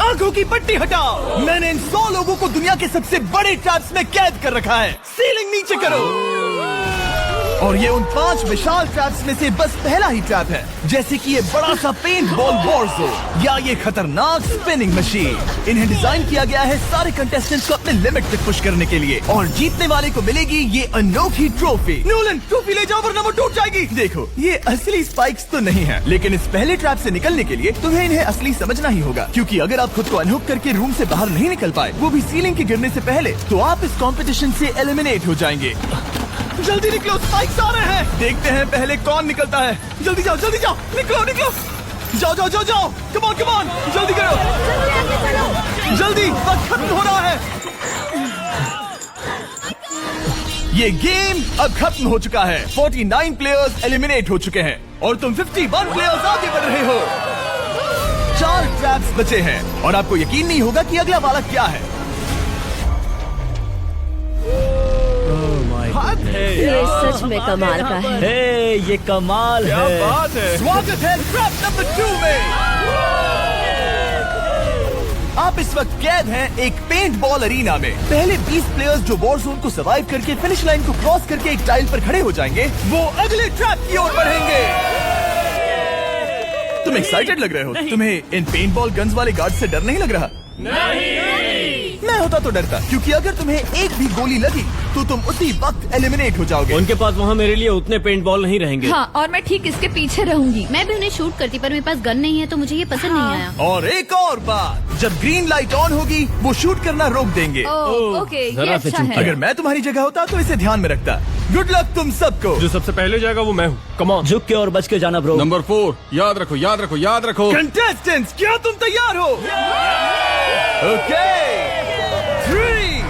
आंखों की पट्टी हटाओ। मैंने इन 100 लोगों को दुनिया के सबसे बड़े ट्रैप्स में कैद कर रखा है। सीलिंग नीचे करो। और ये उन 5 विशाल ट्रैप्स में से बस पहला ही ट्रैप है, जैसे कि ये बड़ा सा पेंट बॉल वॉरज़ो या ये खतरनाक स्पिनिंग मशीन। इन्हें डिजाइन किया गया है सारे कंटेस्टेंट्स को अपने लिमिट तक पुश करने के लिए, और जीतने वाले को मिलेगी ये अनोखी ट्रॉफी। नोलन, ट्रॉफी ले जाओ वरना वो टूट जाएगी। देखो, ये असली स्पाइक्स तो नहीं है, लेकिन इस पहले ट्रैप से निकलने के लिए तुम्हें इन्हें असली समझना ही होगा, क्योंकि अगर आप खुद को अनहुक करके रूम से बाहर नहीं निकल पाए, वो भी सीलिंग के गिरने से पहले, तो आप इस कॉम्पिटिशन से एलिमिनेट हो जाएंगे। जल्दी निकलो, स्पाइक्स आ रहे हैं। देखते हैं पहले कौन निकलता है। जल्दी जाओ, निकलो। जाओ। कम ऑन, जल्दी करो। जल्दी, वक्त खत्म हो रहा है। ये गेम अब खत्म हो चुका है। 49 प्लेयर्स एलिमिनेट हो चुके हैं और तुम 51 प्लेयर्स आगे बढ़ रहे हो। 4 ट्रैप्स बचे हैं और आपको यकीन नहीं होगा कि अगला वाला क्या है। ये सच में कमाल का है। ये कमाल है। बात है। स्वागत है ट्रैप नंबर 2 में। आप इस वक्त कैद हैं एक पेंट बॉल अरीना में। पहले 20 प्लेयर्स जो वॉर जोन को सर्वाइव करके फिनिश लाइन को क्रॉस करके एक टाइल पर खड़े हो जाएंगे, वो अगले ट्रैप की ओर बढ़ेंगे। तुम एक्साइटेड लग रहे हो? तुम्हें इन पेंट बॉल गन्स वाले गार्ड से डर नहीं लग रहा? मैं होता तो डरता, क्योंकि अगर तुम्हें एक भी गोली लगी तो तुम उसी वक्त एलिमिनेट हो जाओगे। उनके पास वहाँ मेरे लिए उतने पेंट बॉल नहीं रहेंगे। हाँ, और मैं ठीक इसके पीछे रहूंगी। मैं भी उन्हें शूट करती, पर मेरे पास गन नहीं है तो मुझे ये पसंद नहीं आया। और एक और बात, जब ग्रीन लाइट ऑन होगी वो शूट करना रोक देंगे। ओके, ये जरा से अच्छा चुप है। कर। अगर मैं तुम्हारी जगह होता तो इसे ध्यान में रखता। गुड लक तुम सबको। जो सबसे पहले जाएगा वो मैं हूँ। Come on. झुक के और बच के जाना ब्रो। नंबर 4, याद रखो। कंटेस्टेंट्स, क्या तुम तैयार हो? Okay, 3,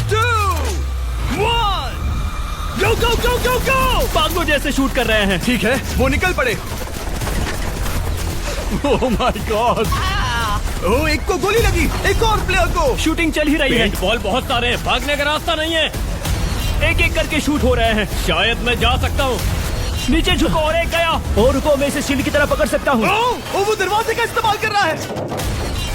2, 1, go! पागलों जैसे शूट कर रहे हैं। ठीक है, वो निकल पड़े। ओह माय गॉड। ओह, एक को गोली लगी, एक और प्लेयर को। शूटिंग चल ही रही है। पेंट बॉल बहुत सारे हैं, भागने का रास्ता नहीं है। एक एक करके शूट हो रहे हैं। शायद मैं जा सकता हूँ। नीचे झुको और एक गया। और रुको, मैं इसे शील्ड की तरह पकड़ सकता हूँ। ओह, वो दरवाजे का इस्तेमाल कर रहा है।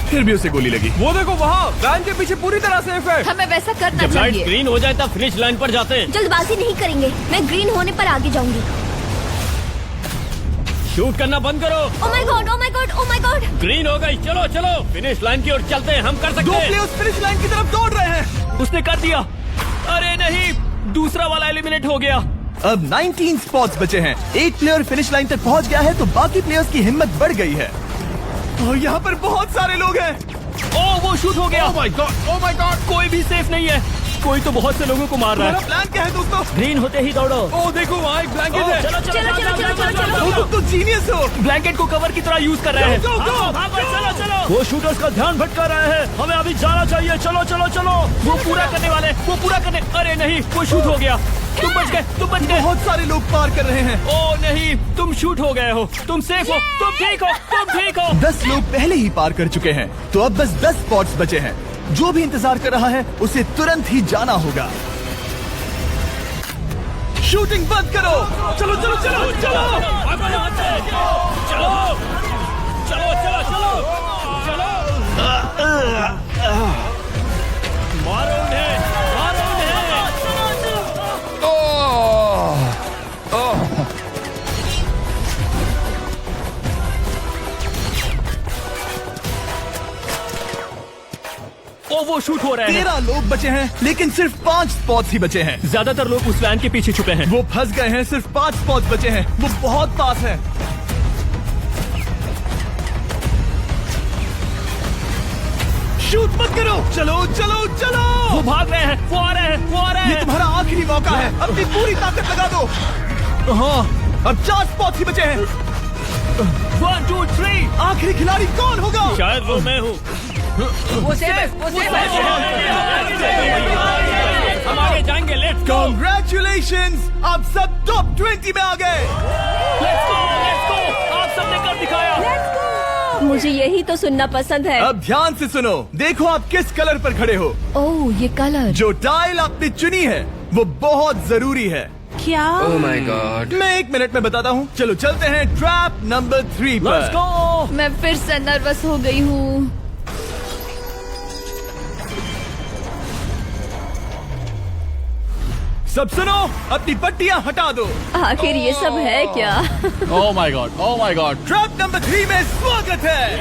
फिर भी उसे गोली लगी। वो देखो वहाँ, वैन के पीछे पूरी तरह सेफ है। हमें वैसा करना जब लाइट चाहिए। ग्रीन हो जाए तब फिनिश लाइन पर जाते हैं। जल्दबाजी नहीं करेंगे, मैं ग्रीन होने पर आगे जाऊंगी। शूट करना बंद करो। Oh my God. ग्रीन हो गई, चलो फिनिश लाइन की ओर चलते हैं, हम कर 2 सकते हैं। प्लेयर्स फिनिश लाइन की तरफ दौड़ रहे हैं। उसने कर दिया। अरे नहीं, दूसरा वाला एलिमिनेट हो गया। अब 19 स्पॉट्स बचे हैं। एक प्लेयर फिनिश लाइन तक पहुंच गया है तो बाकी प्लेयर्स की हिम्मत बढ़ गई है। और यहाँ पर बहुत सारे लोग हैं। ओह, वो शूट हो गया। ओह माय गॉड। कोई भी सेफ नहीं है। कोई तो बहुत से लोगों को मार रहा तुम्हारा है। प्लान क्या है दोस्तों? ग्रीन होते ही दौड़ो। ओह देखो वहाँ एक ब्लैंकेट है। तुम तो जीनियस हो। ब्लैंकेट को कवर की तरह यूज कर रहे हैं। चलो। वो शूटर्स का ध्यान भटका रहे हैं। हमें अभी जाना चाहिए। चलो। वो पूरा करने। अरे नहीं, वो शूट हो गया। तुम बच गए। बहुत सारे लोग पार कर रहे हैं। ओह नहीं, तुम शूट हो गए हो। तुम सेफ हो। तुम ठीक हो। 10 लोग पहले ही पार कर चुके हैं, तो अब बस 10 स्पॉट्स बचे हैं। जो भी इंतजार कर रहा है उसे तुरंत ही जाना होगा। शूटिंग बंद करो। चलो। मारो उन्हें। वो शूट हो रहे हैं। 13 लोग बचे हैं, लेकिन सिर्फ 5 स्पॉट्स ही बचे हैं। ज्यादातर लोग उस वैन के पीछे छुपे हैं। वो फंस गए हैं। सिर्फ 5 स्पॉट्स बचे हैं। वो बहुत पास है। शूट मत करो। चलो। वो भाग रहे हैं। वो आ रहे हैं। ये तुम्हारा आखिरी मौका है। अपनी पूरी ताकत लगा दो। हाँ, अब 4 स्पॉट्स ही बचे हैं। 1, 2, 3। आखिरी खिलाड़ी कौन होगा? शायद वो मैं हूँ। हम आगे जाएंगे। Let's go. Congratulations! आप सब टॉप 20 में आ गए। Let's go. आप सबने कर दिखाया। मुझे यही तो सुनना पसंद है। अब ध्यान से सुनो। देखो आप किस कलर पर खड़े हो। ओह, ये कलर। जो टाइल आपने चुनी है वो बहुत जरूरी है। क्या? ओह माय गॉड। मैं 1 मिनट में बताता हूँ। चलो चलते हैं ट्रैप नंबर 3 लेट्स पर। गो। मैं फिर से नर्वस हो गई हूँ। सब सुनो, अपनी पट्टियां हटा दो। आखिर ये सब है क्या? Oh my God! Oh my God! Trap number 3 में स्वागत है।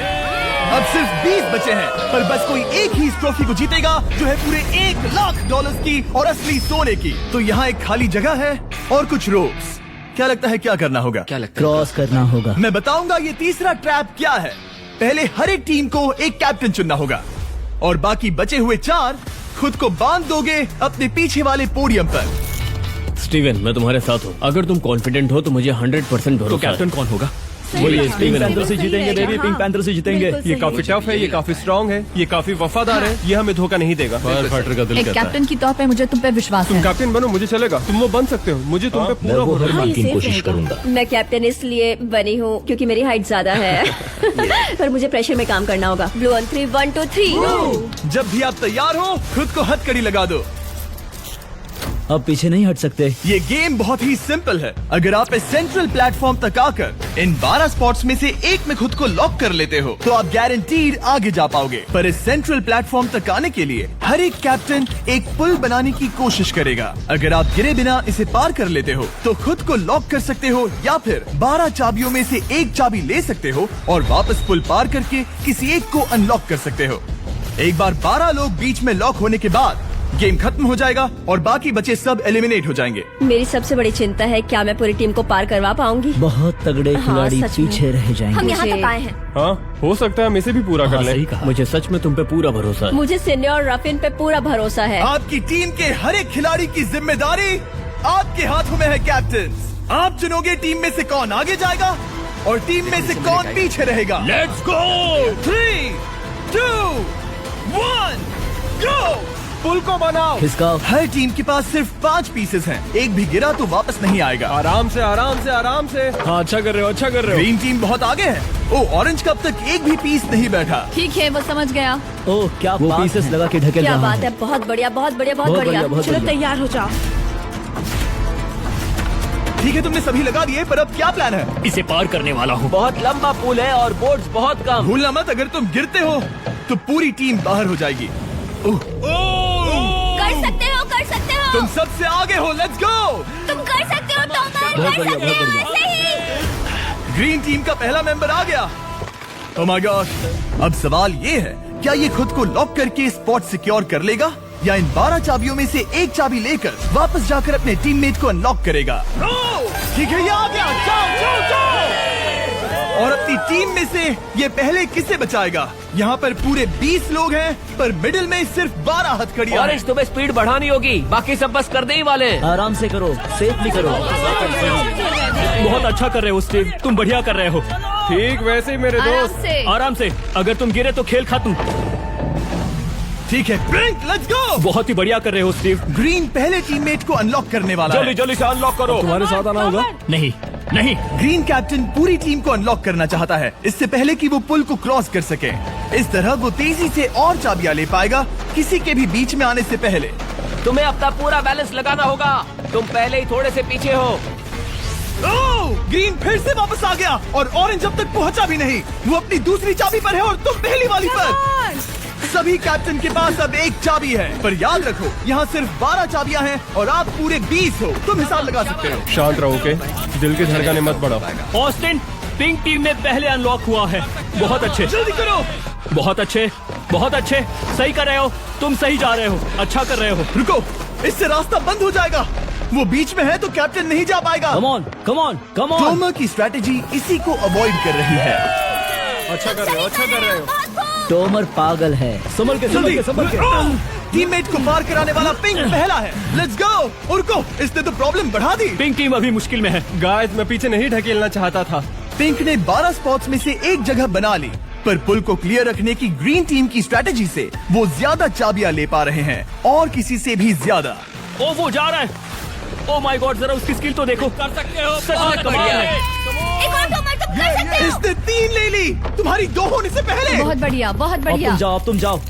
अब सिर्फ 20 बचे हैं, पर बस कोई एक ही इस ट्रॉफी को जीतेगा जो है पूरे $1,00,000 की और असली सोने की। तो यहाँ एक खाली जगह है और कुछ रोप्स। क्या लगता है क्या करना होगा? क्रॉस करना होगा। मैं बताऊंगा ये तीसरा ट्रैप क्या है। पहले हर एक टीम को एक कैप्टन चुनना होगा और बाकी बचे हुए 4 खुद को बांध दोगे अपने पीछे वाले पोडियम पर। स्टीवन, मैं तुम्हारे साथ हूँ। अगर तुम कॉन्फिडेंट हो तो मुझे 100% भरोसा है। तो कैप्टन कौन होगा? बोलिए पिंक स्टीवन। पैंथर से जीतेंगे बेबी, पिंक पैंथर से जीतेंगे। बिल्कुल ये सही। काफी टफ है, ये काफी स्ट्रांग है, ये काफी वफादार है, ये हमें धोखा नहीं देगा। फायर फाइटर का दिल एक कहता है। कैप्टन की तौर पे मुझे तुम पे विश्वास तुम है। कैप्टन बनो, मुझे चलेगा। तुम वो बन सकते हो, मुझे तुम पे मैं पूरा वो भरोसा हर हाँ, बार की ये कोशिश सही करूंगा। मैं कैप्टन इसलिए बनी हूँ क्योंकि मेरी हाइट ज्यादा है। पर मुझे प्रेशर में काम करना होगा। Blue on 3, 1 2 3। जब भी आप तैयार हो खुद को हथकड़ी लगा दो। अब पीछे नहीं हट सकते। ये गेम बहुत ही सिंपल है। अगर आप इस सेंट्रल प्लेटफॉर्म तक आकर इन 12 स्पॉट्स में से एक में खुद को लॉक कर लेते हो तो आप गारंटीड आगे जा पाओगे। पर इस सेंट्रल प्लेटफॉर्म तक आने के लिए हर एक कैप्टन एक पुल बनाने की कोशिश करेगा। अगर आप गिरे बिना इसे पार कर लेते हो तो खुद को लॉक कर सकते हो या फिर 12 चाबियों में से एक चाबी ले सकते हो और वापस पुल पार करके किसी एक को अनलॉक कर सकते हो। एक बार 12 लोग बीच में लॉक होने के बाद गेम खत्म हो जाएगा और बाकी बचे सब एलिमिनेट हो जाएंगे। मेरी सबसे बड़ी चिंता है क्या मैं पूरी टीम को पार करवा पाऊंगी। बहुत तगड़े हाँ, खिलाड़ी सच में। पीछे रह हम जाएंगे। यहाँ मुझे- तक आए हैं। हाँ, हो सकता है हम इसे भी पूरा कर हाँ, लें। सही कहा। मुझे सच में तुम पे पूरा भरोसा है। मुझे सीनियर रफिन पे पूरा भरोसा है। आपकी टीम के हर एक खिलाड़ी की जिम्मेदारी आपके हाथों में है कैप्टन। आप चुनोगे टीम में से कौन आगे जाएगा और टीम में से कौन पीछे रहेगा। Let's go! 3, 2, 1, गो! पुल को बनाओ। खिसकाओ। हर टीम के पास सिर्फ 5 पीसेस हैं। एक भी गिरा तो वापस नहीं आएगा। आराम से, आराम से, आराम से। हाँ, अच्छा कर रहे हो, अच्छा कर रहे हो। ग्रीन टीम बहुत आगे है। ओ, ऑरेंज का अब तक एक भी पीस नहीं बैठा। ठीक है, वो समझ गया। ओह क्या वो बात पीसेस है। लगा के ढकेल क्या रहा बात है, बहुत बढ़िया बहुत बढ़िया बहुत बहुत बढ़िया। बढ़िया, बहुत चलो बढ़िया। तैयार हो जाओ। ठीक है, तुमने सभी लगा दिए, पर अब क्या प्लान है? इसे पार करने वाला हूँ। बहुत लंबा पुल है और बोट्स बहुत कम। भूलना मत, अगर तुम गिरते हो तो पूरी टीम बाहर हो जाएगी। ओह, कर सकते हो, कर सकते हो। तुम सबसे आगे हो। Let's go. तुम कर सकते हो, टॉमर, बहुत कर बढ़िया, सकते बहुत हो। बढ़िया। ऐसे ही। ग्रीन टीम का पहला मेंबर आ गया। ओह माय गॉड। अब सवाल ये है, क्या ये खुद को लॉक करके स्पॉट सिक्योर कर लेगा या इन 12 चाबियों में से एक चाबी लेकर वापस जाकर अपने टीममेट को अनलॉक करेगा? ठीक है, ये आ गया। जाओ जाओ जाओ। और अपनी टीम में से ये पहले किसे बचाएगा? यहाँ पर पूरे 20 लोग हैं, पर मिडिल में सिर्फ 12 हथकड़ियां हैं। ऑरेंज, तुम्हें स्पीड बढ़ानी होगी, बाकी सब बस करने ही वाले हैं। आराम से करो, सेफली करो। बहुत अच्छा कर रहे हो स्टीव, तुम बढ़िया कर रहे हो। ठीक वैसे ही मेरे आराम दोस्त। से। आराम से, अगर तुम गिरे तो खेल खत्म। ठीक है, ब्लिंक, लेट्स गो। बहुत ही बढ़िया कर रहे हो स्टीव। ग्रीन पहले टीममेट को अनलॉक करने वाला जल्दी है। जल्दी से अनलॉक करो। तुम्हारे साथ आना होगा। नहीं, नहीं। ग्रीन कैप्टन पूरी टीम को अनलॉक करना चाहता है, इससे पहले कि वो पुल को क्रॉस कर सके। इस तरह वो तेजी से और चाबियां ले पाएगा, किसी के भी बीच में आने से पहले। तुम्हें अपना पूरा बैलेंस लगाना होगा, तुम पहले ही थोड़े से पीछे हो। ओह! ग्रीन फिर से वापस आ गया और ऑरेंज अब तक पहुंचा भी नहीं। वो अपनी दूसरी चाबी पर है और तुम पहली वाली पर। सभी कैप्टन के पास अब एक चाबी है, पर याद रखो यहाँ सिर्फ 12 चाबियां हैं और आप पूरे 20 हो। तुम हिसाब लगा सकते हो। शांत रहो, ओके? दिल की धड़कनें मत बढ़ाओ। ऑस्टिन, पिंक टीम में पहले अनलॉक हुआ है। बहुत अच्छे, जल्दी करो। बहुत अच्छे, बहुत अच्छे। सही कर रहे हो, तुम सही जा रहे हो, अच्छा कर रहे हो। रुको, इससे रास्ता बंद हो जाएगा। वो बीच में है तो कैप्टन नहीं जा पाएगा। Come on, come on, come on. Tomer की स्ट्रेटेजी इसी को अवॉइड कर रही है। अच्छा कर रहे हो, अच्छा कर रहे हो। टोमर पागल है। संभल के, संभल के, संभल के। टीममेट को पार कराने वाला पिंक पहला है। Let's go. रुको, इसने तो प्रॉब्लम बढ़ा दी। पिंक टीम अभी मुश्किल में है। गाइस, मैं पीछे नहीं ढकेलना चाहता था। पिंक ने 12 स्पॉट्स में से एक जगह बना ली, पर पुल को क्लियर रखने की ग्रीन टीम की स्ट्रेटेजी से वो ज्यादा चाबियां ले पा रहे हैं और किसी से भी ज्यादा। ओ, वो जा रहा है। ओ माय गॉड, जरा उसकी स्किल तो देखो। कर सकते हो, सच में कमाल है। एक और टॉमर, तुम कर सकते हो। इसने 3 ले ली, तुम्हारी 2 होने से पहले। बहुत बढ़िया, बहुत अब बढ़िया। तुम जाओ, अब तुम जाओ।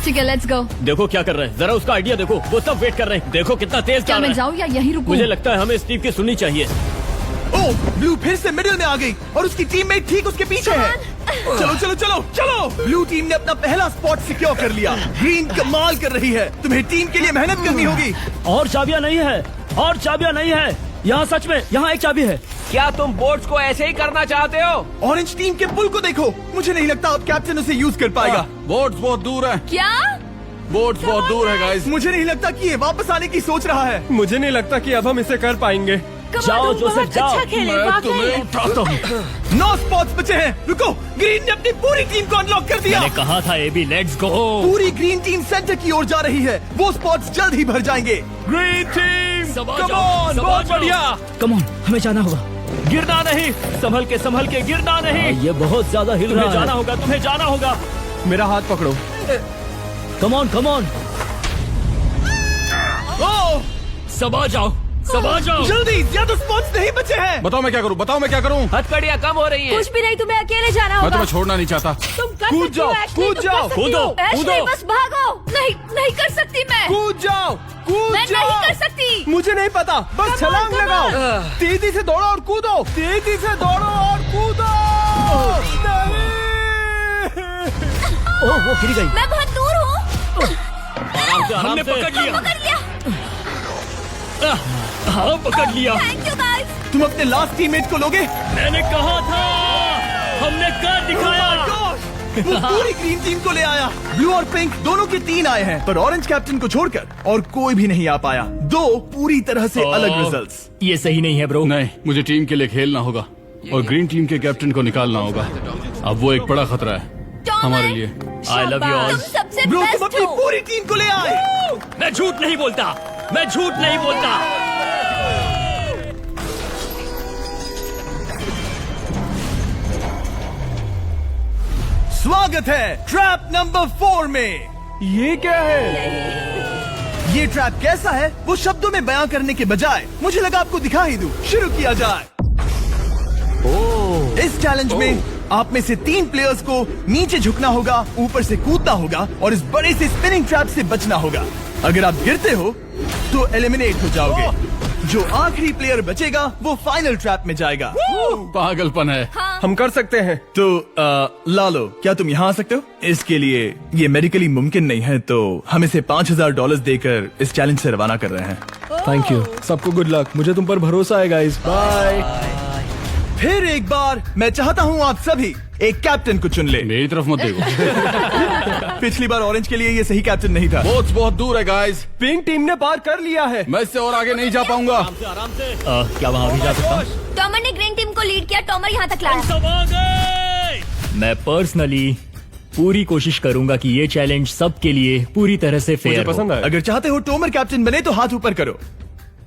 ठीक है, लेट्स गो। देखो क्या कर रहे हैं, जरा उसका आइडिया देखो। वो सब वेट कर रहे हैं, देखो कितना तेज जा क्या रहा मैं है। जाऊँ या यहीं रुकूं? मुझे लगता है हमें स्टीव की सुननी चाहिए। ओह, ब्लू फिर से मिडिल में आ गई और उसकी टीममेट ठीक उसके पीछे है। चलो चलो चलो चलो। ब्लू टीम ने अपना पहला स्पॉट सिक्योर कर लिया। ग्रीन कमाल कर रही है, तुम्हें टीम के लिए मेहनत करनी होगी। और चाबियां नहीं है, और चाबियां नहीं है यहाँ। सच में यहाँ एक चाबी है। क्या तुम बोट्स को ऐसे ही करना चाहते हो? ऑरेंज टीम के पुल को देखो, मुझे नहीं लगता अब कैप्टन उसे यूज कर पाएगा। बोट्स बहुत दूर है, क्या? बोट्स बहुत दूर है गाइस। मुझे नहीं लगता कि ये वापस आने की सोच रहा है। मुझे नहीं लगता कि अब हम इसे कर पाएंगे। जाओ जोसेफ जाओ। मैं तुम्हें उठाता हूँ। 9 स्पॉट्स बचे हैं। रुको, ग्रीन ने अपनी पूरी टीम को अनलॉक कर दिया। मैंने कहा था एबी, लेट्स गो। पूरी ग्रीन टीम सेंटर की ओर जा रही है। वो स्पॉट्स जल्द ही भर जाएंगे। ग्रीन टीम, सबा कम जाओ, ऑन, सबा बहुत जाओ। बढ़िया। कम ऑन, हमें जाना होगा। गिरना नहीं, संभल के गिरना नहीं। ये बहुत ज्यादा हिल तुम्हें रहा जाना है। होगा, तुम्हें जाना होगा। मेरा हाथ पकड़ो। कम ऑन, कम ऑन। ओह, सबा जाओ, सबा जाओ। जल्दी, या तो स्पॉट्स नहीं बचे हैं। बताओ मैं क्या करूँ, बताओ मैं क्या करूँ। हथकड़ियाँ कम हो रही हैं। कुछ भी नहीं, तुम्हें अकेले जाना मैं होगा। तुम्हें छोड़ना नहीं चाहता। तुम कर कूद सकती हो, जाओ, एशली, कूद तुम जाओ, कर सकती कूदो, हो। एशली, कूदो। बस भागो। नहीं, नहीं कर सकती मैं। कूद जाओ, कूद मैं जाओ। नहीं कर सकती। मुझे नहीं पता, बस Come on, छलांग come लगाओ। on। तेजी से दौड़ो और कूदो, तेजी से दौड़ो और कूदो। नहीं। ओह, वो गिर गई। मैं बहुत दूर हूँ। हमने पकड़ लिया। पकड़ लिया। हाँ, पकड़ लिया। Thank you guys. तुम अपने लास्ट टीममेट को लोगे? मैंने कहा था, हमने कर दिखाया। वो पूरी ग्रीन टीम को ले आया। ब्लू और पिंक दोनों के 3 आए हैं, पर ऑरेंज कैप्टन को छोड़कर और कोई भी नहीं आ पाया। 2 पूरी तरह से अलग रिजल्ट्स। ये सही नहीं है ब्रो। नहीं, मुझे टीम के लिए खेलना होगा और ग्रीन टीम के कैप्टन को निकालना होगा। अब वो एक बड़ा खतरा है हमारे लिए। I love you all. तुम सबसे ब्रो, तुम बेस्ट अपनी हो। पूरी टीम को ले आए। मैं झूठ नहीं बोलता, मैं झूठ नहीं बोलता। स्वागत है ट्रैप नंबर 4 में। ये क्या है? ये ट्रैप कैसा है वो शब्दों में बयां करने के बजाय मुझे लगा आपको दिखा ही दूं। शुरू किया जाए। इस चैलेंज में आप में से 3 प्लेयर्स को नीचे झुकना होगा, ऊपर से कूदना होगा और इस बड़े से स्पिनिंग ट्रैप से बचना होगा। अगर आप गिरते हो तो एलिमिनेट हो जाओगे। जो आखिरी प्लेयर बचेगा वो फाइनल ट्रैप में जाएगा। पागलपन है। हम कर सकते हैं। तो लालो, क्या तुम यहाँ आ सकते हो? इसके लिए ये मेडिकली मुमकिन नहीं है, तो हम इसे $5000 देकर इस चैलेंज से रवाना कर रहे हैं। Thank you. सबको गुड लक। मुझे तुम पर भरोसा है गाइस। बाय। फिर एक बार मैं चाहता हूँ आप सभी एक कैप्टन को चुन ले। मेरी तरफ मत देखो। पिछली बार ऑरेंज के लिए ये सही कैप्टन नहीं था। बोट्स बहुत दूर है गाइस। पिंक टीम ने पार कर लिया है। मैं इससे और आगे नहीं जा पाऊंगा। क्या वहाँ भी जा सकता हूँ? टॉमर ने ग्रीन टीम को लीड किया, टॉमर यहाँ तक लाया। सब आ गए। मैं पर्सनली पूरी कोशिश करूंगा कि ये चैलेंज सबके लिए पूरी तरह से मुझे फेयर पसंद हो। आया। अगर चाहते हो टोमर कैप्टन बने तो हाथ ऊपर करो।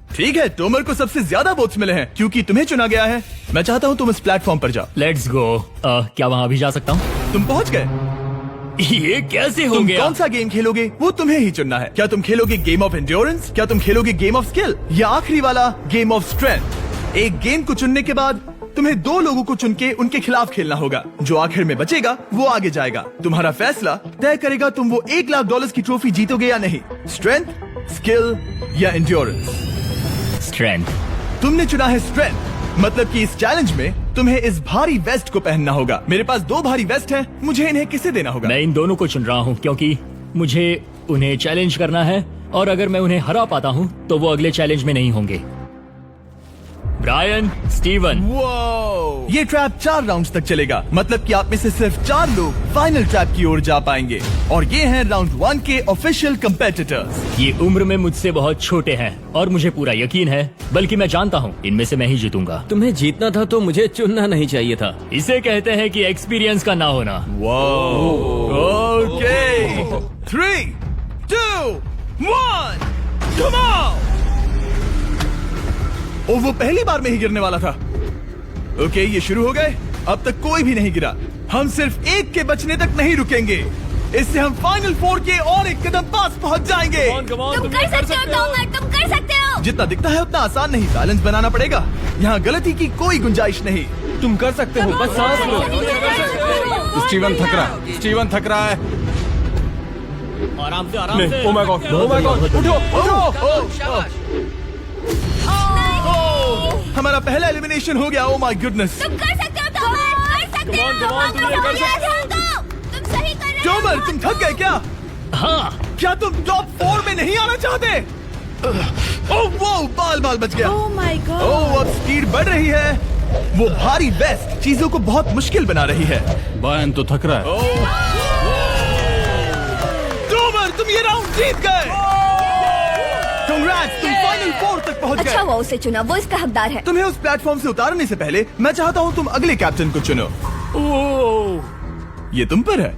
ठीक है, टोमर को सबसे ज्यादा वोट्स मिले हैं क्योंकि तुम्हें चुना गया है। मैं चाहता हूँ तुम इस प्लेटफॉर्म पर जाओ। Let's go. क्या वहाँ भी जा सकता हूँ? तुम पहुँच गए। ये कैसे हो तुम गया? कौन सा गेम खेलोगे वो तुम्हें ही चुनना है। क्या तुम खेलोगे गेम ऑफ एंड्योरेंस, क्या तुम खेलोगे गेम ऑफ स्किल, या आखिरी वाला गेम ऑफ स्ट्रेंथ? एक गेम को चुनने के बाद तुम्हें 2 लोगों को चुन के उनके खिलाफ खेलना होगा। जो आखिर में बचेगा वो आगे जाएगा। तुम्हारा फैसला तय करेगा तुम वो $1,00,000 की ट्रॉफी जीतोगे या नहीं। स्ट्रेंथ, स्किल या एंड्योरेंस। स्ट्रेंथ। तुमने चुना है स्ट्रेंथ, मतलब कि इस चैलेंज में तुम्हें इस भारी वेस्ट को पहनना होगा। मेरे पास 2 भारी वेस्ट हैं, मुझे इन्हें किसे देना होगा? मैं इन दोनों को चुन रहा हूँ क्योंकि मुझे उन्हें चैलेंज करना है और अगर मैं उन्हें हरा पाता हूँ तो वो अगले चैलेंज में नहीं होंगे। Brian, Steven. वो ये ट्रैप 4 राउंड्स तक चलेगा, मतलब कि आप में से सिर्फ 4 लोग फाइनल ट्रैप की ओर जा पाएंगे और ये हैं राउंड 1 के ऑफिशियल कंपेटिटर्स। ये उम्र में मुझसे बहुत छोटे हैं और मुझे पूरा यकीन है, बल्कि मैं जानता हूँ इनमें से मैं ही जीतूंगा। तुम्हें जीतना था तो मुझे चुनना नहीं चाहिए था। इसे कहते हैं कि एक्सपीरियंस का ना होना। Okay, 3, 2, 1, come on. ओ, वो पहली बार में ही गिरने वाला था। ओके, ये शुरू हो गए। अब तक कोई भी नहीं गिरा। हम सिर्फ एक के बचने तक नहीं रुकेंगे। इससे हम फाइनल 4 के और एक कदम पास पहुंच जाएंगे। तुम कर सकते हो टॉमर, तुम कर सकते हो। जितना दिखता है उतना आसान नहीं, बैलेंस बनाना पड़ेगा। यहाँ गलती की कोई गुंजाइश नहीं। तुम कर सकते हो, बस सांस लो। स्टीवन थक रहा है। स्टीवन थक रहा है। आराम से, आराम नहीं, से। Oh my God, oh my God, उठो, उठो। हमारा पहला एलिमिनेशन हो गया। Oh my goodness. तुम कर सकते हो टॉमर, कर सकते हो। तुम सही कर रहे हो। टोमर, तुम थक गए क्या? हाँ, क्या तुम टॉप 4 में नहीं आना चाहते? ओह वो बाल बाल बच गया। ओह माय गॉड। ओह अब स्पीड बढ़ रही है। वो भारी वेस्ट चीजों को बहुत मुश्किल बना रही है। बायन तो थक रहा है। डोमर तुम ये राउंड जीत गए। Congrats, तुम फाइनल 4 तक पहुंच अच्छा गए। हुआ उसे चुना, वो इसका हकदार है। तुम्हें उस प्लेटफॉर्म से उतारने से पहले मैं चाहता हूँ तुम अगले कैप्टन को चुनो। ये तुम पर है।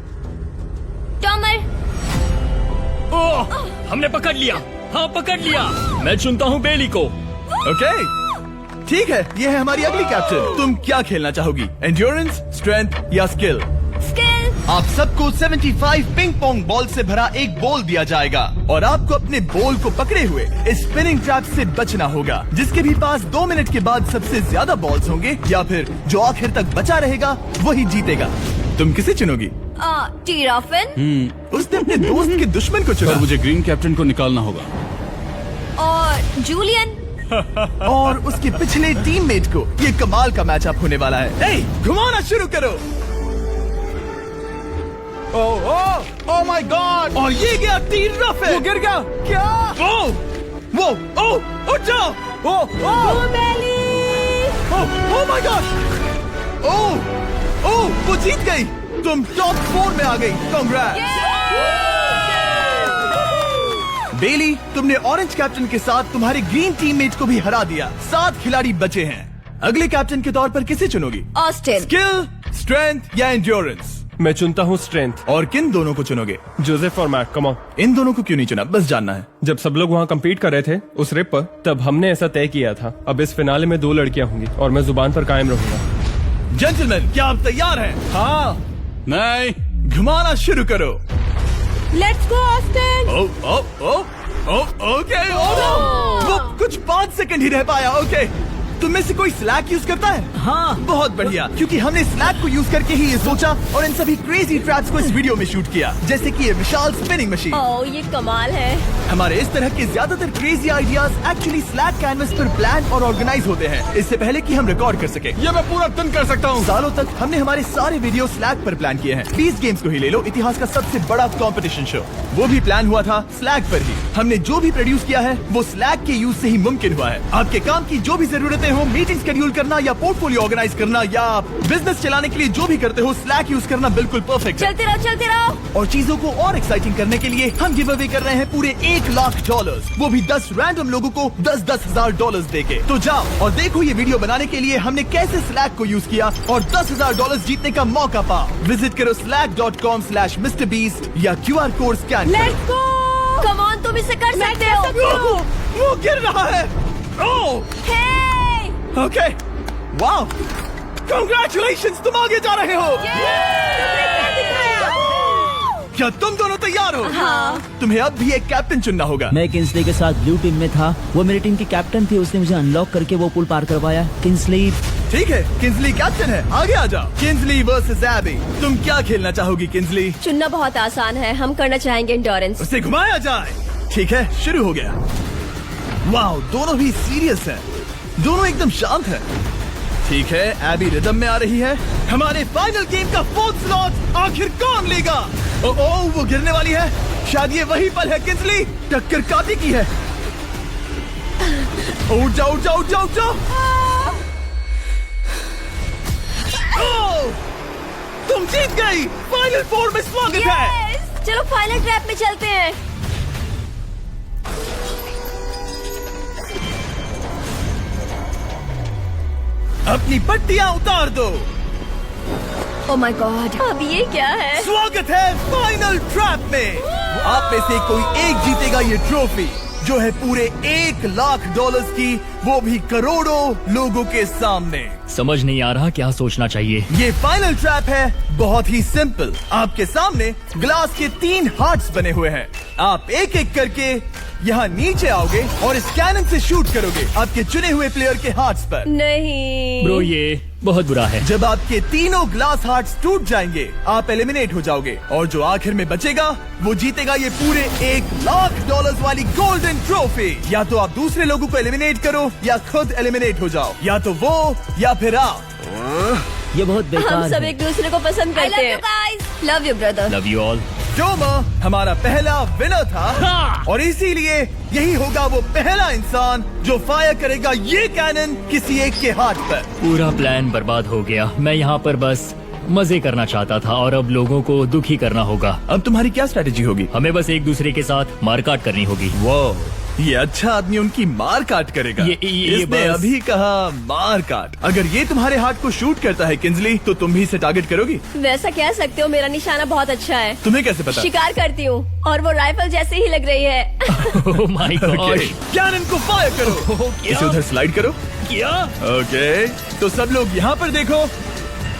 टॉमर, ओह, हमने पकड़ लिया। हाँ पकड़ लिया। मैं चुनता हूँ बेली को। ओके ठीक है, ये है हमारी अगली कैप्टन। तुम क्या खेलना चाहोगी, एंड्योरेंस, स्ट्रेंथ या स्किल? स्किल। आप सबको 75 पिंग पोंग बॉल से भरा एक बॉल दिया जाएगा और आपको अपने बॉल को पकड़े हुए इस स्पिनिंग ट्रैप से बचना होगा। जिसके भी पास 2 मिनट के बाद सबसे ज्यादा बॉल्स होंगे या फिर जो आखिर तक बचा रहेगा वही जीतेगा। तुम किसे चुनोगी? टीराफिन उसने अपने दोस्त के दुश्मन को चुना पर मुझे ग्रीन कैप्टन को निकालना होगा। और जूलियन। और उसके पिछले टीममेट को। ये कमाल का मैचअप होने वाला है। ए, घुमाना शुरू करो। ओह माय गॉड। और ये गया टीराफिन। वो गिर गया। क्या? वो उठ जाओ। ओह माय गॉड। ओह वो जीत गई। तुम टॉप 4 में आ गई। कांग्रेट्स। बेली, तुमने ऑरेंज कैप्टन के साथ तुम्हारे ग्रीन टीममेट को भी हरा दिया। 7 खिलाड़ी बचे हैं। अगले कैप्टन के तौर पर किसे चुनोगी? ऑस्टिन। स्किल, स्ट्रेंथ या एंड्योरेंस? मैं चुनता हूँ स्ट्रेंथ। और किन दोनों को चुनोगे? जोसेफ और मैट, कम ऑन। इन दोनों को क्यों नहीं चुना, बस जानना है। जब सब लोग वहाँ कम्पीट कर रहे थे उस रिप पर, तब हमने ऐसा तय किया था। अब इस फिनाले में 2 लड़कियाँ होंगी और मैं जुबान पर कायम रहूंगा। जेंटलमैन, क्या आप तैयार हैं? हाँ। नहीं, घुमाना शुरू करो। Let's go Austin. ओके। वो कुछ 5 सेकंड ही रह पाया। ओके, तुम में से कोई स्लैक यूज करता है? हाँ। बहुत बढ़िया, क्योंकि हमने स्लैक को यूज करके ही ये सोचा और इन सभी क्रेजी ट्रैप्स को इस वीडियो में शूट किया, जैसे कि ये विशाल स्पिनिंग मशीन। ओह ये कमाल है। हमारे इस तरह के ज्यादातर crazy ideas actually slack canvas पर प्लान और ऑर्गेनाइज होते हैं इससे पहले कि हम रिकॉर्ड कर सके। ये मैं पूरा दिन कर सकता हूँ। सालों तक हमने हमारे सारे वीडियो स्लैक पर प्लान किए हैं। 20 गेम्स को ही ले लो, इतिहास का सबसे बड़ा कंपटीशन शो, वो भी प्लान हुआ था स्लैक पर ही। हमने जो भी प्रोड्यूस किया है वो स्लैक के यूज से ही मुमकिन हुआ है। आपके काम की जो भी जरूरतें हो, मीटिंग शेड्यूल करना या पोर्टफोलियो ऑर्गेनाइज करना या बिजनेस चलाने के लिए जो भी करते हो, स्लैक यूज करना बिल्कुल परफेक्ट है। चलते रहो चलते रहो। और चीजों को और एक्साइटिंग करने के लिए हम गिव अवे कर रहे हैं पूरे $1,00,000, वो भी 10 रैंडम लोगों को $10,000 देके। तो जाओ और देखो ये वीडियो बनाने के लिए हमने कैसे स्लैक को यूज किया और $10,000 जीतने का मौका पाओ। विजिट करो slack.com/MrBeast या QR कोड स्कैन करो। Let's go. कम ऑन, तुम इसे कर सकते हो। वो गिर रहा है। ओह हे ओके, वाओ, कांग्रेचुलेशंस, तुम आगे जा रहे हो। क्या तुम दोनों तैयार हो? हाँ। तुम्हें अब भी एक कैप्टन चुनना होगा। मैं किंग्सली के साथ ब्लू टीम में था। वो मेरी टीम की कैप्टन थी, उसने मुझे अनलॉक करके वो पुल पार करवाया। किंग्सली। ठीक है, किंग्सली कैप्टन है, आगे आ जाओ। किंग्सली वर्सेस एबी, तुम क्या खेलना चाहोगी किंग्सली? चुनना बहुत आसान है, हम करना चाहेंगे एंड्योरेंस। उसे घुमाया जाए। ठीक है, शुरू हो गया। वाओ, दोनों भी सीरियस हैं, दोनों एकदम शांत हैं। ठीक है, एबी रिदम में आ रही है। हमारे फाइनल गेम का 4th स्लॉट आखिर कौन लेगा? ओह वो गिरने वाली है। शायद ये वही पल है किंग्सली, टक्कर काटी की है। उठ जाओ उठ जाओ उठ जाओ उठ जाओ। ओह, तुम जीत गई। फाइनल 4 में स्वागत है। Yes! चलो फाइनल ट्रैप में चलते हैं। अपनी पट्टियां उतार दो। ओह माय गॉड, अब ये क्या है? स्वागत है फाइनल ट्रैप में। आप में से कोई एक जीतेगा ये ट्रॉफी, जो है पूरे $1,00,000 की, वो भी करोड़ों लोगों के सामने। समझ नहीं आ रहा क्या सोचना चाहिए। ये फाइनल ट्रैप है, बहुत ही सिंपल। आपके सामने ग्लास के 3 हार्ट्स बने हुए हैं। आप एक एक करके यहाँ नीचे आओगे और इस कैनन से शूट करोगे आपके चुने हुए प्लेयर के हार्ट्स पर। नहीं ब्रो ये बहुत बुरा है। जब आपके तीनों ग्लास हार्ट्स टूट जाएंगे, आप एलिमिनेट हो जाओगे और जो आखिर में बचेगा वो जीतेगा ये पूरे $1,00,000 वाली गोल्डन ट्रॉफी। या तो आप दूसरे लोगों को एलिमिनेट करो या खुद एलिमिनेट हो जाओ, या तो वो या फिर आप। ये बहुत बेकार हम सब है। एक दूसरे को पसंद करते हैं। Love you brother. Love you all. Tomer हमारा पहला विनर था और इसीलिए यही होगा वो पहला इंसान जो फायर करेगा ये कैनन किसी एक के हाथ पर। पूरा प्लान बर्बाद हो गया। मैं यहाँ पर बस मजे करना चाहता था और अब लोगों को दुखी करना होगा। अब तुम्हारी क्या स्ट्रेटेजी होगी? हमें बस एक दूसरे के साथ मारकाट करनी होगी। वो ये अच्छा आदमी उनकी मार काट करेगा। इसने बस- अभी कहा मार काट। अगर ये तुम्हारे हार्ट को शूट करता है किंजली, तो तुम भी इसे टारगेट करोगी? वैसा कह सकते हो, मेरा निशाना बहुत अच्छा है। तुम्हें कैसे पता? शिकार करती हूँ और वो राइफल जैसे ही लग रही है। ओह माय गॉड। कैनन को फायर करो। इसे उधर स्लाइड करो। क्या? ओके, तो सब लोग यहाँ पर देखो।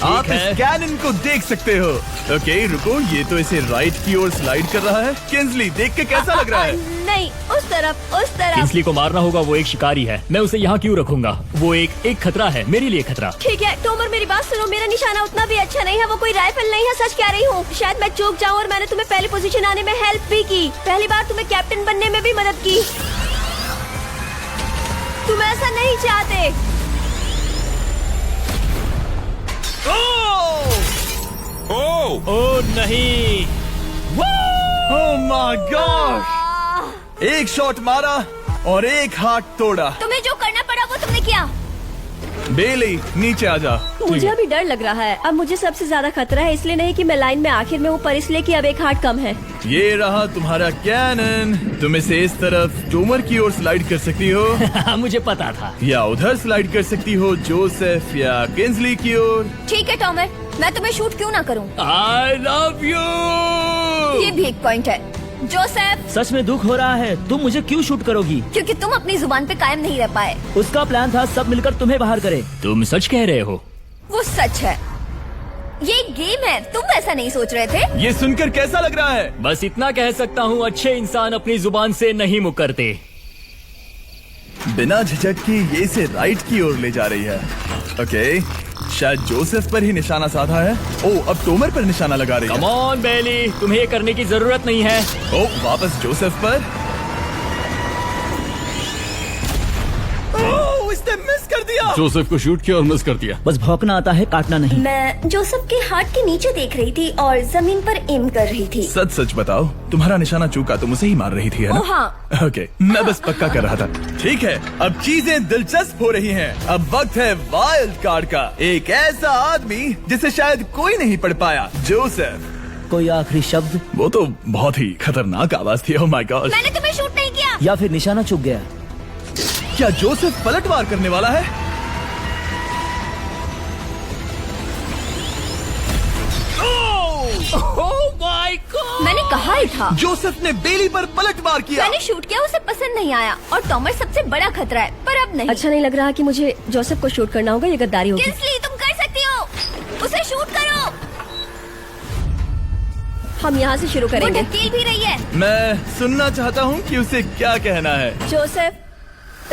आप इस है। कैनन को देख सकते हो। ओके, रुको, ये तो इसे राइट की ओर स्लाइड कर रहा है। किंजली, देख के कैसा लग रहा है? नहीं, उस तरफ, उस तरफ। किंसली को मारना होगा, वो एक शिकारी है। मैं उसे यहाँ क्यों रखूंगा? वो एक खतरा है, मेरे लिए खतरा। ठीक है टोमर, मेरी बात सुनो, मेरा निशाना उतना भी अच्छा नहीं है। वो कोई राइफल नहीं है, सच कह रही हूँ। शायद मैं चूक जाऊँ और मैंने तुम्हें पहली पोजीशन आने में हेल्प भी की। पहली बार तुम्हें कैप्टन बनने में भी मदद की। तुम ऐसा नहीं चाहते। ओह नहीं। ओह माय गॉड! एक शॉट मारा और एक हाथ तोड़ा। तुम्हें जो करना पड़ा वो तुमने किया। बेली, नीचे आ जा। मुझे अभी डर लग रहा है। अब मुझे सबसे ज्यादा खतरा है, इसलिए नहीं कि मैं लाइन में आखिर में हूँ, पर इसलिए कि अब एक हार्ट कम है। ये रहा तुम्हारा कैनन। तुम इसे इस तरफ टोमर की ओर स्लाइड कर सकती हो मुझे पता था। या उधर स्लाइड कर सकती हो जोसेफ या किंजली की ओर। ठीक है टोमर, मैं तुम्हें शूट क्यों ना करूँ? I love you. ये भी एक पॉइंट है। जोसेफ, सच में दुख हो रहा है। तुम मुझे क्यों शूट करोगी? क्योंकि तुम अपनी जुबान पे कायम नहीं रह पाए। उसका प्लान था सब मिलकर तुम्हें बाहर करे। तुम सच कह रहे हो? वो सच है। ये एक गेम है, तुम ऐसा नहीं सोच रहे थे। ये सुनकर कैसा लग रहा है? बस इतना कह सकता हूँ, अच्छे इंसान अपनी जुबान से नहीं मुकरते। बिना झिझक की ये इसे राइट की ओर ले जा रही है। ओके, शायद जोसेफ पर ही निशाना साधा है। ओ, अब टोमर पर निशाना लगा रही कम है। ऑन बेली, तुम्हें ये करने की जरूरत नहीं है। ओ, वापस जोसेफ पर। ओ, इसने मिस कर दिया। जोसेफ को शूट किया और मिस कर दिया। बस भौंकना आता है, काटना नहीं। मैं जोसेफ के हाथ के नीचे देख रही थी और जमीन पर एम कर रही थी। सच सच बताओ, तुम्हारा निशाना चूका, तुम उसे ही मार रही थी, है ना? ओ हाँ। ओके, मैं बस पक्का कर रहा था। ठीक है, अब चीजें दिलचस्प हो रही हैं। अब वक्त है वाइल्ड कार्ड का। एक ऐसा आदमी जिसे शायद कोई नहीं पढ़ पाया, जोसेफ। कोई आखिरी शब्द? वो तो बहुत ही खतरनाक आवाज थी। ओह माय गॉड! मैंने तुम्हें शूट नहीं किया। या फिर निशाना चूक गया? क्या जोसेफ पलटवार करने वाला है? ओह माय गॉड। मैंने कहा ही था। जोसेफ ने बेली पर पलटवार किया। मैंने शूट किया, उसे पसंद नहीं आया और टॉमर सबसे बड़ा खतरा है, पर अब नहीं। अच्छा नहीं लग रहा कि मुझे जोसेफ को शूट करना होगा, ये गद्दारी होगी। किंसली, तुम कर सकती हो, उसे शूट करो। हम यहाँ से शुरू करेंगे। वो ढकेल भी रही है। मैं सुनना चाहता हूँ कि उसे क्या कहना है। जोसेफ,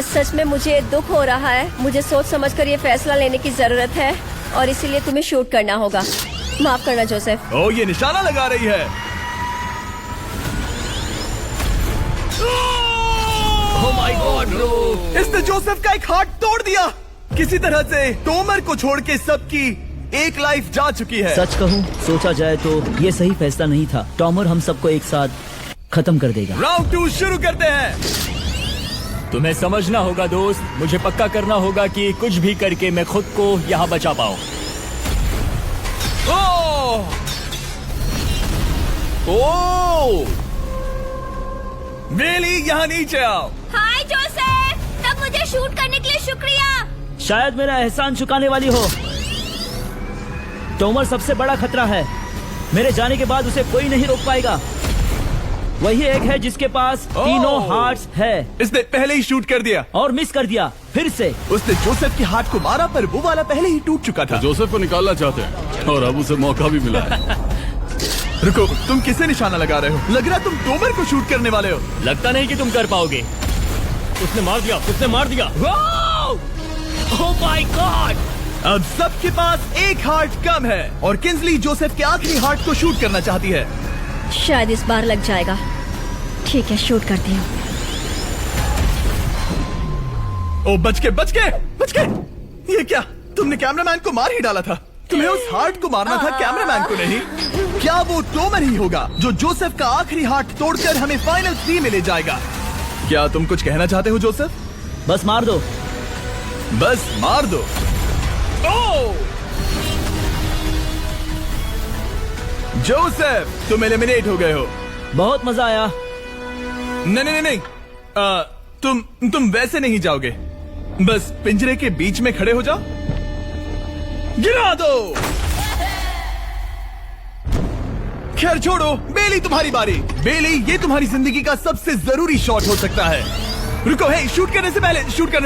सच में मुझे दुख हो रहा है। मुझे सोच समझकर ये फैसला लेने की जरूरत है और इसीलिए तुम्हें शूट करना होगा। माफ करना जोसेफ। ओ, ये निशाना लगा रही है। ओह माय गॉड ब्रो। इसने जोसेफ का एक हाथ तोड़ दिया। किसी तरह से टोमर को छोड़ के सबकी एक लाइफ जा चुकी है। सच कहूँ, सोचा जाए तो ये सही फैसला नहीं था। टॉमर हम सबको एक साथ खत्म कर देगा। राउंड 2 शुरू करते हैं। तुम्हें समझना होगा दोस्त, मुझे पक्का करना होगा कि कुछ भी करके मैं खुद को यहाँ बचा पाऊँ। ओ, बेली, यहाँ नीचे आओ। हाय जोसेफ, तब मुझे शूट करने के लिए शुक्रिया। शायद मेरा एहसान चुकाने वाली हो। टोमर सबसे बड़ा खतरा है। मेरे जाने के बाद उसे कोई नहीं रोक पाएगा। वही एक है जिसके पास तीनों हार्ट्स है। इसने पहले ही शूट कर दिया और मिस कर दिया फिर से। उसने जोसेफ के हाथ को मारा, पर वो वाला पहले ही टूट चुका था। जोसेफ को निकालना चाहते हैं और अब उसे मौका भी मिला है। रुको, तुम किसे निशाना लगा रहे हो? लग रहा तुम टोमर को शूट करने वाले हो। लगता नहीं कि तुम कर पाओगे। उसने मार दिया, उसने मार दिया। Oh my God. अब सबके पास एक हार्ट कम है और किंजली जोसेफ के आखिरी हार्ट को शूट करना चाहती है। शायद इस बार लग जाएगा। ठीक है, शूट करती हूँ। ओ, बच के। ये क्या? तुमने कैमरामैन को मार ही डाला था। तुम्हें उस हार्ट को मारना था, कैमरामैन को नहीं। क्या वो टोमर ही होगा जो जोसेफ का आखिरी हार्ट तोड़कर हमें फाइनल 3 में ले जाएगा? क्या तुम कुछ कहना चाहते हो जोसेफ? बस मार दो। बस मार दो। ओह! जोसेफ, तुम एलिमिनेट हो गए हो। बहुत मजा आया। नहीं। तुम वैसे नहीं जाओगे। बस पिंजरे के बीच में खड़े हो जाओ। गिरा दो। खैर छोड़ो, बेली तुम्हारी बारी। बेली, ये तुम्हारी जिंदगी का सबसे जरूरी शॉट हो सकता है। रुको, हे, शूट करने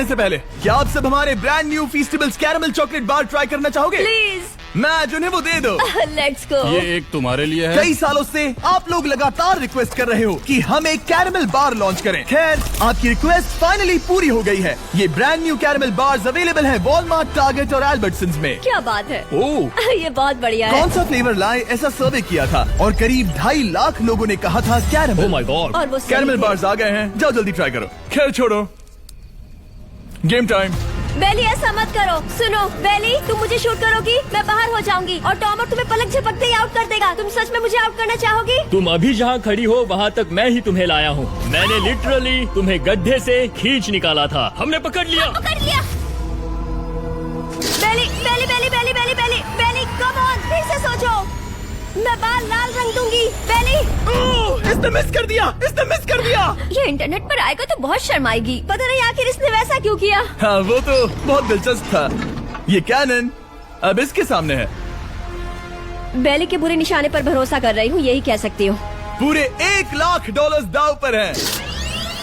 से पहले क्या आप सब हमारे brand new Feastables caramel chocolate bar try करना चाहोगे? प्लीज। मैच उन्हें वो दे दो। Let's go. ये एक तुम्हारे लिए है। कई सालों से आप लोग लगातार रिक्वेस्ट कर रहे हो कि हम एक कैरमल बार लॉन्च करें। खैर, आपकी रिक्वेस्ट फाइनली पूरी हो गई है। ये brand new caramel bars available है वॉलमार्ट, टारगेट और एल्बर्टसन्स में। क्या बात है। ओह, ये बहुत बढ़िया है। कौन सा फ्लेवर लाए, ऐसा सर्वे किया था और करीब 2.5 लाख लोगों ने कहा था कैरमल। Oh my God. और वो सही कैरमल थे। बार्स आ गए हैं, जाओ जल्दी ट्राई करो। खैर छोड़ो, गेम टाइम। बेली, ऐसा मत करो। सुनो बेली, तुम मुझे शूट करोगी, मैं बाहर हो जाऊंगी और टॉमर तुम्हें पलक झपकते ही आउट कर देगा। तुम सच में मुझे आउट करना चाहोगी? तुम अभी जहाँ खड़ी हो वहाँ तक मैं ही तुम्हें लाया हूँ। मैंने लिटरली तुम्हें गड्ढे से खींच निकाला था। हमने पकड़ लिया। पकड़ लिया। बेली बेली बेली बेली बेली बेली बेली, कम ऑन, फिर से सोचो। मैं बाल लाल रंग दूंगी। बेली, इसने मिस कर दिया। ये इंटरनेट पर आएगा तो बहुत शर्माएगी। पता नहीं आखिर इसने वैसा क्यों किया। हाँ, वो तो बहुत दिलचस्प था। ये कैनन अब इसके सामने है। बेली के बुरे निशाने पर भरोसा कर रही हूँ, यही कह सकती हूँ। पूरे $1 लाख दाव पर है।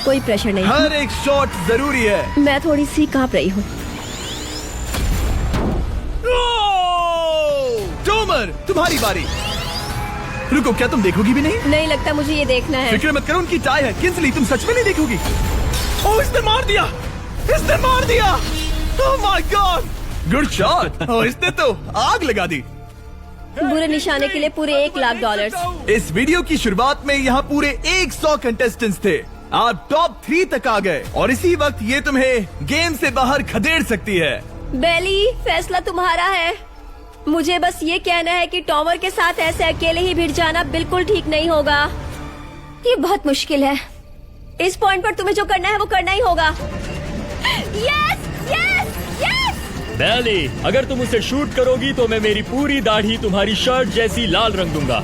कोई प्रेशर नहीं। हर एक शॉट जरूरी है। मैं थोड़ी सी कांप रही हूँ। टोमर, तुम्हारी बारी। रुको, क्या तुम देखोगी भी नहीं? नहीं लगता मुझे ये देखना है। फिक्र मत करो, उनकी टाई है। किंसली, तुम सच में नहीं देखोगी? ओह, इसने मार दिया। Oh my God, good shot. ओह, इसने तो आग लगा दी। बुरे निशाने के लिए पूरे $1 लाख। इस वीडियो की शुरुआत में यहाँ पूरे 100 कंटेस्टेंट्स थे। आप टॉप 3 तक आ गए और इसी वक्त ये तुम्हें गेम से बाहर खदेड़ सकती है। बेली, फैसला तुम्हारा है। मुझे बस ये कहना है कि टॉमर के साथ ऐसे अकेले ही भिड़ जाना बिल्कुल ठीक नहीं होगा। ये बहुत मुश्किल है। इस पॉइंट पर तुम्हें जो करना है वो करना ही होगा। Yes yes yes. बेली, अगर तुम उसे शूट करोगी तो मैं मेरी पूरी दाढ़ी तुम्हारी शर्ट जैसी लाल रंग दूंगा।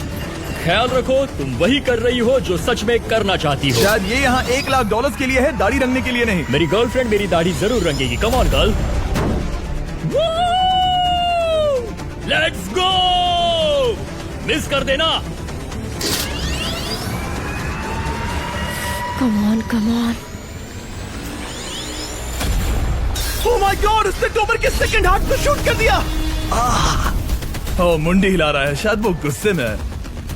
ख्याल रखो, तुम वही कर रही हो जो सच में करना चाहती हो। शायद ये यहाँ $1 लाख के लिए है, दाढ़ी रंगने के लिए नहीं। मेरी गर्लफ्रेंड मेरी दाढ़ी जरूर रंगेगी। Come on girl, let's go. Miss कर देना। Come on come on. Oh my God, उसने टोमर के सेकंड हार्ट को शूट कर दिया। ओह, मुंडी हिला रहा है, शायद वो गुस्से में है।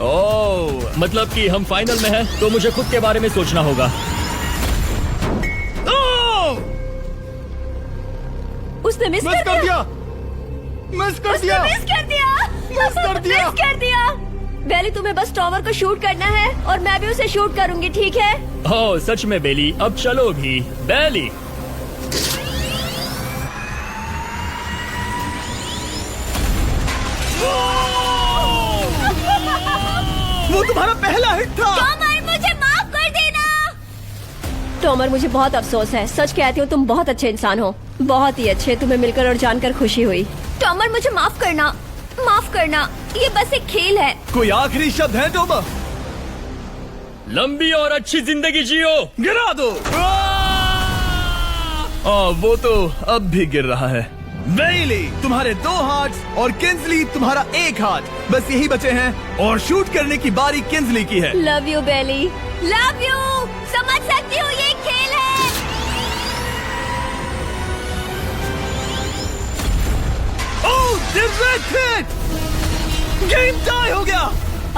ओह, मतलब कि हम फाइनल में हैं, तो मुझे खुद के बारे में सोचना होगा। उसने मिस कर दिया। मिस कर दिया। बेली, तुम्हें बस टॉमर को शूट करना है और मैं भी उसे शूट करूंगी, ठीक है? ओह, सच में बेली, अब चलो भी। बेली, वो तुम्हारा पहला हिट था। टॉमर, मुझे माफ कर देना। टॉमर, मुझे बहुत अफसोस है। सच कहती हूँ, तुम बहुत अच्छे इंसान हो, बहुत ही अच्छे। तुम्हें मिलकर और जानकर खुशी हुई। टॉमर, मुझे माफ करना, माफ करना। ये बस एक खेल है। कोई आखिरी शब्द है टोमर? लंबी और अच्छी जिंदगी जियो। गिरा दो। वो तो अब भी गिर रहा है। बेली, तुम्हारे 2 हार्ट्स और किंसली तुम्हारा 1 हार्ट। बस यही बचे हैं और शूट करने की बारी किंसली की है। Love you Bailey, love you. समझ सकती हूँ, ये खेल है। गेम टाई हो गया।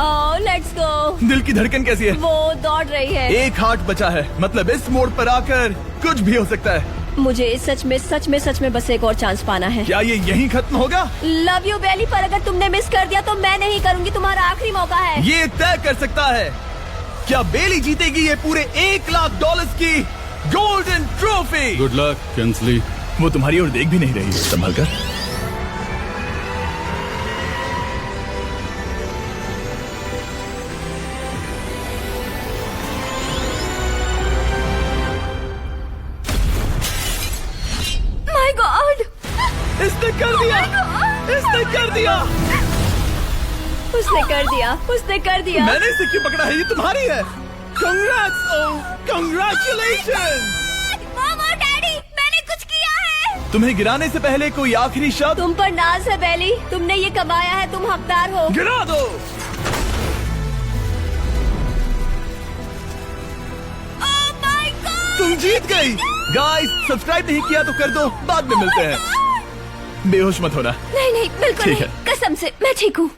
ओह, लेट्स गो। दिल की धड़कन कैसी है? वो दौड़ रही है। 1 हार्ट बचा है, मतलब इस मोड़ पर आकर कुछ भी हो सकता है। मुझे सच में बस एक और चांस पाना है। क्या ये यहीं खत्म होगा? लव यू बेली, पर अगर तुमने मिस कर दिया तो मैं नहीं करूंगी। तुम्हारा आखिरी मौका है। ये तय कर सकता है, क्या बेली जीतेगी ये पूरे $1 लाख की golden trophy. Good luck Kingsley. वो तुम्हारी ओर देख भी नहीं रही, संभल कर। दिया, इसने कर दिया। उसने कर दिया, उसने कर दिया। मैंने इसे क्यों पकड़ा है? ये तुम्हारी है। Congrats, congratulations। मामा, डैडी, मैंने कुछ किया है। तुम्हें गिराने से पहले कोई आखिरी शब्द? तुम पर नाज है बेली, तुमने ये कमाया है, तुम हकदार हो। गिरा दो। Oh my God! तुम जीत गई। गाइस, सब्सक्राइब नहीं किया तो कर दो, बाद में मिलते हैं। बेहोश मत होना। नहीं नहीं, बिल्कुल ठीक नहीं, कसम से मैं ठीक हूँ।